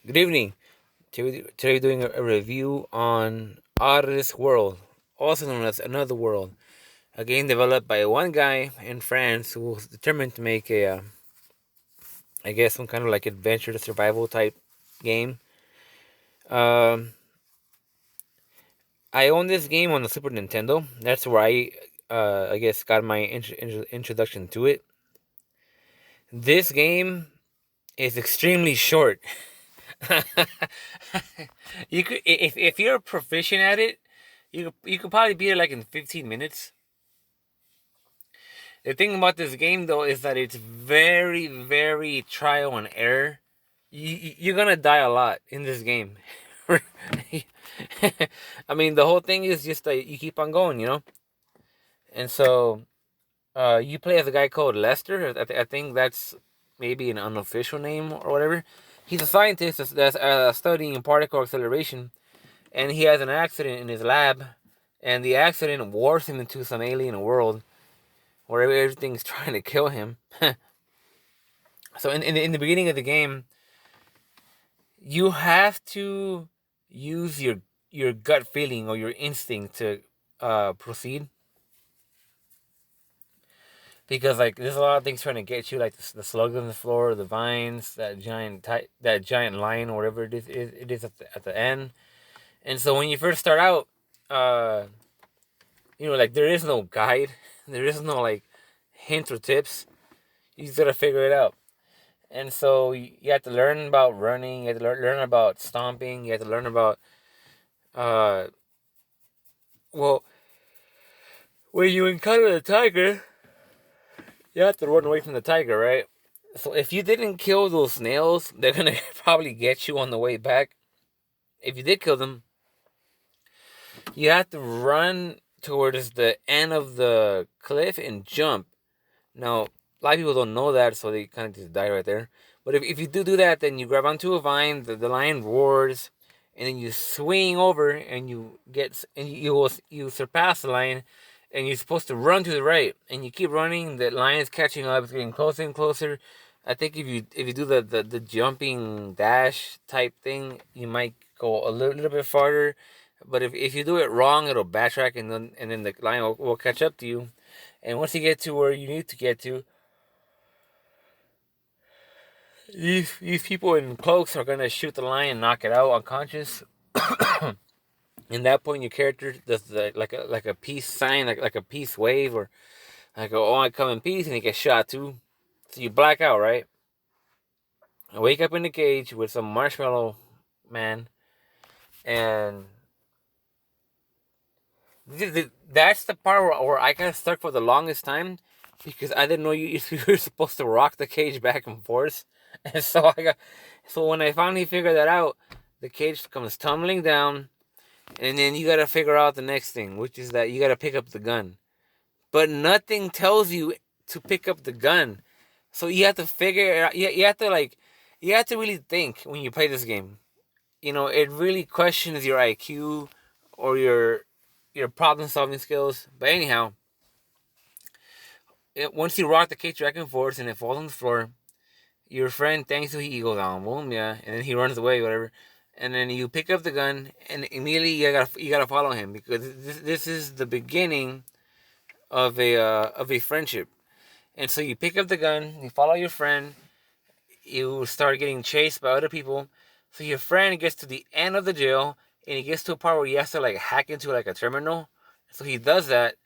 Good evening. Today we're doing a review on Out of This World, also known as Another World, a game developed by one guy in France who was determined to make I guess, some kind of like adventure survival type game. Um, I own this game on the Super Nintendo. That's where I guess, got my introduction to it. This game is extremely short. If you're proficient at it, you could probably beat it like in 15 minutes. The thing about this game though is that it's very very trial and error. You're gonna die a lot in this game. I mean, the whole thing is just that you keep on going. And so you play as a guy called Lester. I think that's maybe an unofficial name or whatever. He's a scientist that's studying particle acceleration, and he has an accident in his lab, and the accident warps him into some alien world where everything's trying to kill him. So in the beginning of the game, you have to use your gut feeling or your instinct to proceed, because like there's a lot of things trying to get you, like the slugs on the floor, the vines, that giant lion or whatever it is at the end. And so when you first start out, uh, like there is no guide, there is no like hints or tips. You just gotta figure it out. And so you have to learn about running. You have to learn about stomping. You have to learn about uh, well, when you encounter the tiger, you have to run away from the tiger, right? So if you didn't kill those snails, they're gonna probably get you on the way back. If you did kill them, you have to run towards the end of the cliff and jump. Now, a lot of people don't know that, so they kind of just die right there. But if you do that, then you grab onto a vine, the lion roars, and then you swing over, and you surpass the lion, and you're supposed to run to the right, and you keep running. The lion's catching up, it's getting closer and closer. I think if you do the jumping dash type thing, you might go a little bit farther. But if you do it wrong, it'll backtrack, and then the lion will catch up to you. And once you get to where you need to get to, these people in cloaks are gonna shoot the lion and knock it out unconscious. In that point, your character does like a peace sign, like a peace wave, or like oh, I come in peace, and he gets shot too. So you black out, right? I wake up in the cage with some marshmallow man, and that's the part where I got stuck for the longest time, because I didn't know you were supposed to rock the cage back and forth. And so when I finally figured that out, the cage comes tumbling down, and then you gotta figure out the next thing, which is that you gotta pick up the gun. But nothing tells you to pick up the gun, so you have to figure it out. You have to really think when you play this game. It really questions your IQ or your problem solving skills. But anyhow, once you rock the cage back and forth and it falls on the floor, your friend thanks you. He goes down, boom, yeah, and then he runs away, whatever. And then you pick up the gun, and immediately you gotta follow him, because this is the beginning of a friendship. And so you pick up the gun, you follow your friend, you start getting chased by other people. So your friend gets to the end of the jail, and he gets to a part where he has to like hack into like a terminal. So he does that,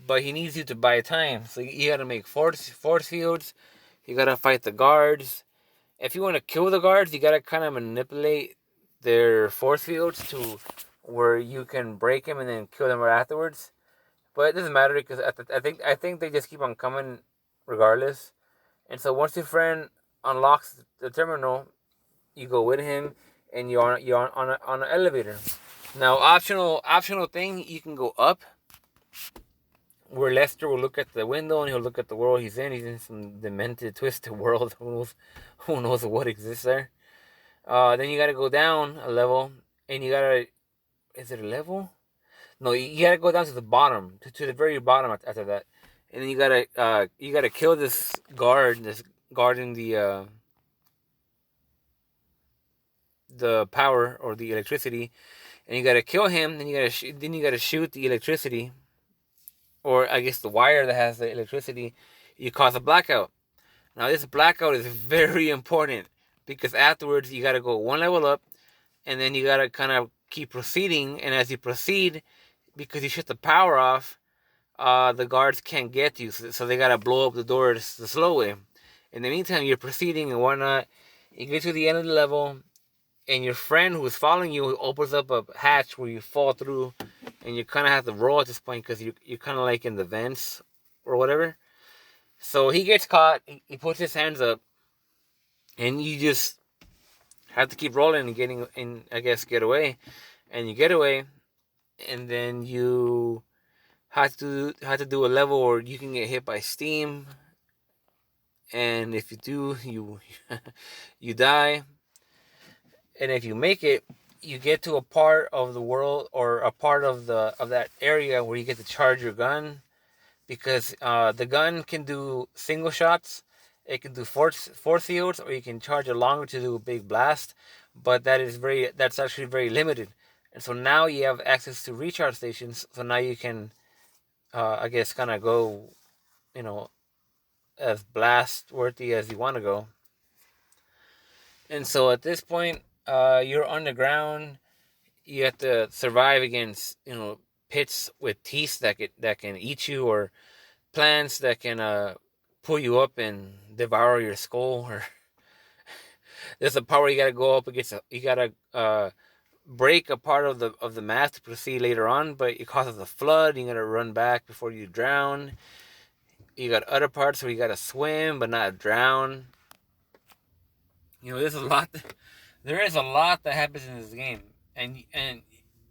but he needs you to buy time. So you gotta make force fields. You gotta fight the guards. If you want to kill the guards, you gotta kind of manipulate their force fields to where you can break them and then kill them right afterwards. But it doesn't matter, because I think they just keep on coming regardless. And so once your friend unlocks the terminal, you go with him, and you're on an elevator. Now, optional thing, you can go up, where Lester will look at the window and he'll look at the world he's in. He's in some demented, twisted world. Who knows what exists there? Then you gotta go down a level, and you gotta. Is it a level? No, you gotta go down to the bottom, to the very bottom after that, and then you gotta kill this guard in the the power or the electricity, and you gotta kill him. Then you gotta shoot the electricity, or I guess the wire that has the electricity. You cause a blackout. Now this blackout is very important because afterwards you gotta go one level up, and then you gotta kind of keep proceeding. And as you proceed, because you shut the power off, the guards can't get you, so they gotta blow up the doors the slow way. In the meantime, you're proceeding and whatnot. You get to the end of the level, and your friend who's following you opens up a hatch where you fall through, and you kind of have to roll at this point because you're kind of like in the vents or whatever. So he gets caught. He puts his hands up, and you just have to keep rolling and getting and I guess get away, and you get away, and then you have to do a level where you can get hit by steam, and if you do, you die. And if you make it, you get to a part of the world or a part of that area where you get to charge your gun, because the gun can do single shots, it can do force fields, or you can charge it longer to do a big blast. But that's actually very limited. And so now you have access to recharge stations. So now you can, I guess, kind of go, as blast worthy as you want to go. And so at this point, you're underground. You have to survive against pits with teeth that can eat you, or plants that can pull you up and devour your skull. Or there's a part where you gotta go up against you gotta break a part of the map to proceed later on, but it causes a flood. You gotta run back before you drown. You got other parts where you gotta swim but not drown. There's a lot. There is a lot that happens in this game, and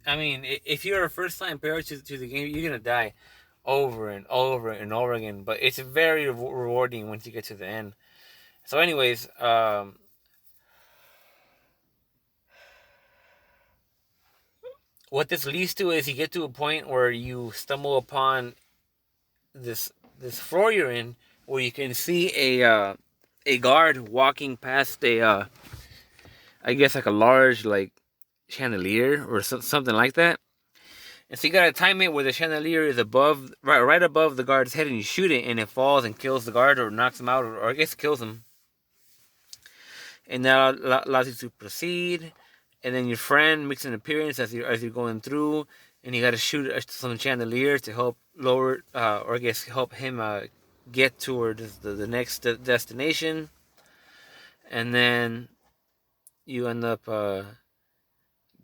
I mean, if you're a first time player to the game, you're gonna die over and over and over again. But it's very rewarding once you get to the end. So, anyways, what this leads to is you get to a point where you stumble upon this floor you're in, where you can see a guard walking past I guess like a large like chandelier or something like that. And so you gotta time it where the chandelier is right above the guard's head, and you shoot it, and it falls and kills the guard or knocks him out, or I guess kills him. And that allows you to proceed. And then your friend makes an appearance as you're going through, and you gotta shoot some chandelier to help lower, or I guess help him get towards the next destination. And then you end up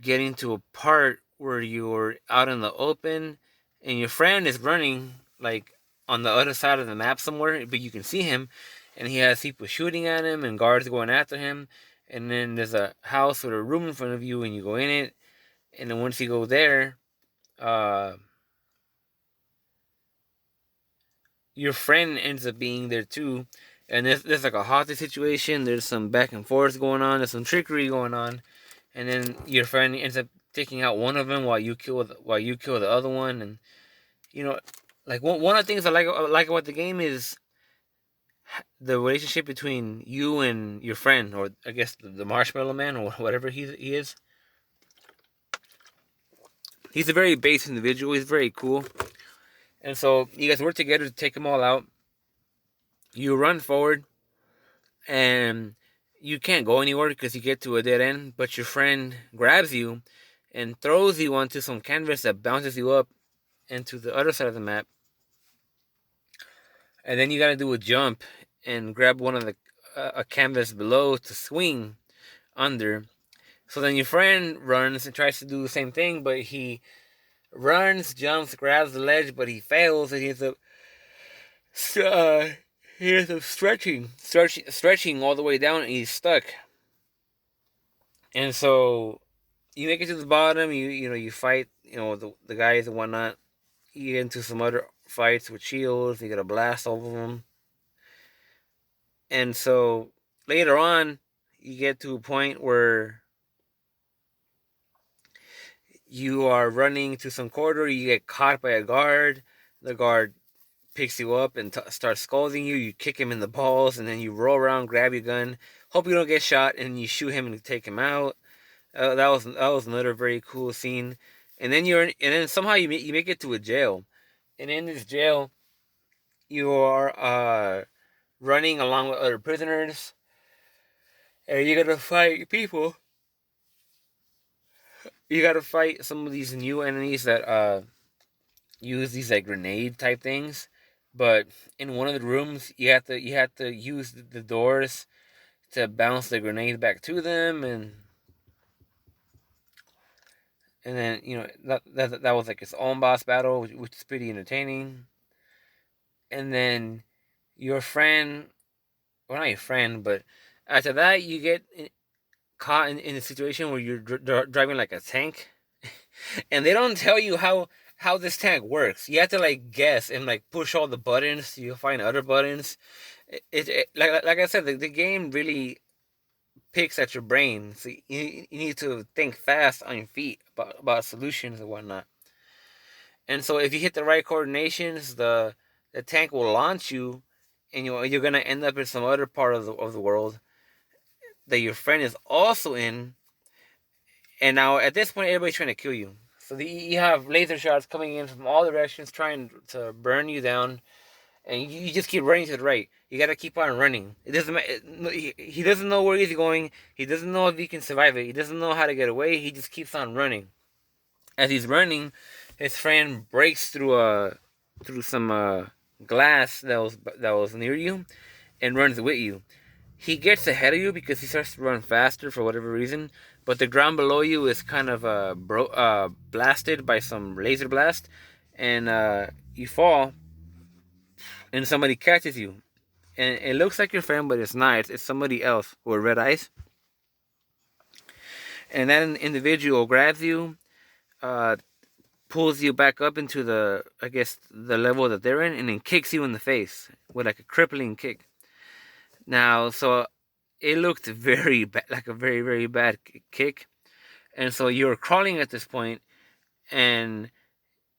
getting to a part where you're out in the open, and your friend is running like on the other side of the map somewhere, but you can see him, and he has people shooting at him and guards going after him. And then there's a house with a room in front of you, and you go in it. And then once you go there, your friend ends up being there too. And there's like a hostage situation. There's some back and forth going on. There's some trickery going on. And then your friend ends up taking out one of them while you kill the other one. And like one of the things I like about the game is the relationship between you and your friend, or I guess the Marshmallow Man, or whatever he is. He's a very base individual. He's very cool. And so you guys work together to take them all out. You run forward, and you can't go anywhere because you get to a dead end, but your friend grabs you and throws you onto some canvas that bounces you up into the other side of the map. And then you gotta do a jump and grab one of a canvas below to swing under. So then your friend runs and tries to do the same thing, but he runs, jumps, grabs the ledge, but he fails, and he ends up stretching all the way down, and he's stuck. And so you make it to the bottom. You fight the guys and whatnot. You get into some other fights with shields. You gotta blast all of them. And so later on, you get to a point where you are running to some corridor. You get caught by a guard. The guard picks you up and starts scolding you. You kick him in the balls, and then you roll around, grab your gun, hope you don't get shot, and you shoot him and take him out. That was another very cool scene. And then somehow you make it to a jail, and in this jail you are running along with other prisoners, and you gotta fight people. You gotta fight some of these new enemies that use these like grenade type things. But in one of the rooms, you have to use the doors to bounce the grenade back to them, and then that was like its own boss battle, which is pretty entertaining. And then your friend, well, not your friend, but after that, you get caught in a situation where you're driving like a tank, and they don't tell you how this tank works. You have to like guess and like push all the buttons. You find other buttons. Like I said, the game really picks at your brain. So you need to think fast on your feet about solutions and whatnot. And so if you hit the right coordinations, the tank will launch you, and you're gonna end up in some other part of the world that your friend is also in. And now at this point, everybody's trying to kill you. So you have laser shots coming in from all directions, trying to burn you down, and you just keep running to the right. You gotta keep on running. It doesn't matter. He doesn't know where he's going. He doesn't know if he can survive it. He doesn't know how to get away. He just keeps on running. As he's running, his friend breaks through some glass that was near you, and runs with you. He gets ahead of you because he starts to run faster for whatever reason, but the ground below you is kind of blasted by some laser blast, and you fall, and somebody catches you. And it looks like your friend, but it's not. It's somebody else with red eyes. And that individual grabs you, uh, pulls you back up into I guess, the level that they're in, and then kicks you in the face with like a crippling kick. Now, so it looked very bad, like a very, very bad kick. And so you're crawling at this point, and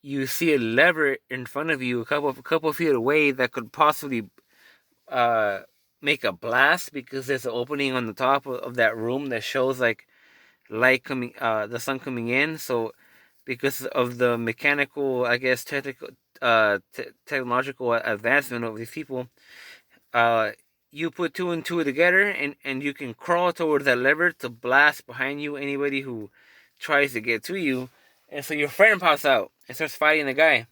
you see a lever in front of you, a couple feet away, that could possibly uh, make a blast, because there's an opening on the top of that room that shows like light coming, the sun coming in. So because of the mechanical, I guess, technological advancement of these people, uh, you put two and two together, and you can crawl towards that lever to blast behind you anybody who tries to get to you. And so your friend pops out and starts fighting the guy.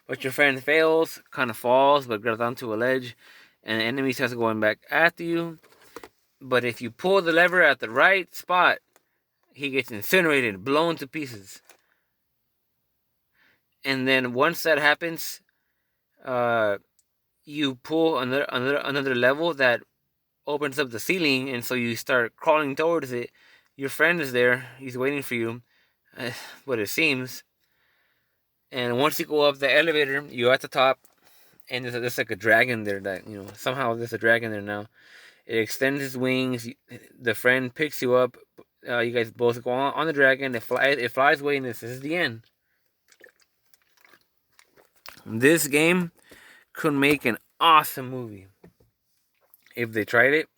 But your friend fails, kind of falls, but grabs onto a ledge, and the enemy starts going back after you. But if you pull the lever at the right spot, he gets incinerated, blown to pieces. And then once that happens, uh, you pull another level that opens up the ceiling, and so you start crawling towards it. Your friend is there; he's waiting for you, what it seems. And once you go up the elevator, you're at the top, and there's like a dragon there that somehow there's a dragon there now. It extends its wings. The friend picks you up. You guys both go on the dragon. It flies away, and this is the end. This game could make an awesome movie if they tried it.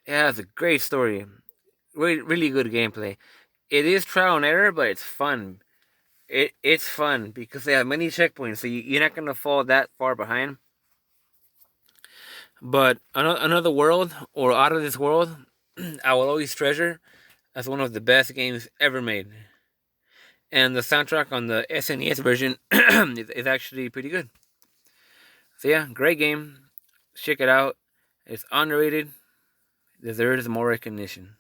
It has a great story, really, really good gameplay. It is trial and error, but it's fun. It's fun because they have many checkpoints, so you're not gonna fall that far behind. But another world, or Out of This World, I will always treasure as one of the best games ever made. And the soundtrack on the SNES version is actually pretty good. So yeah, great game. Check it out. It's underrated. Deserves more recognition.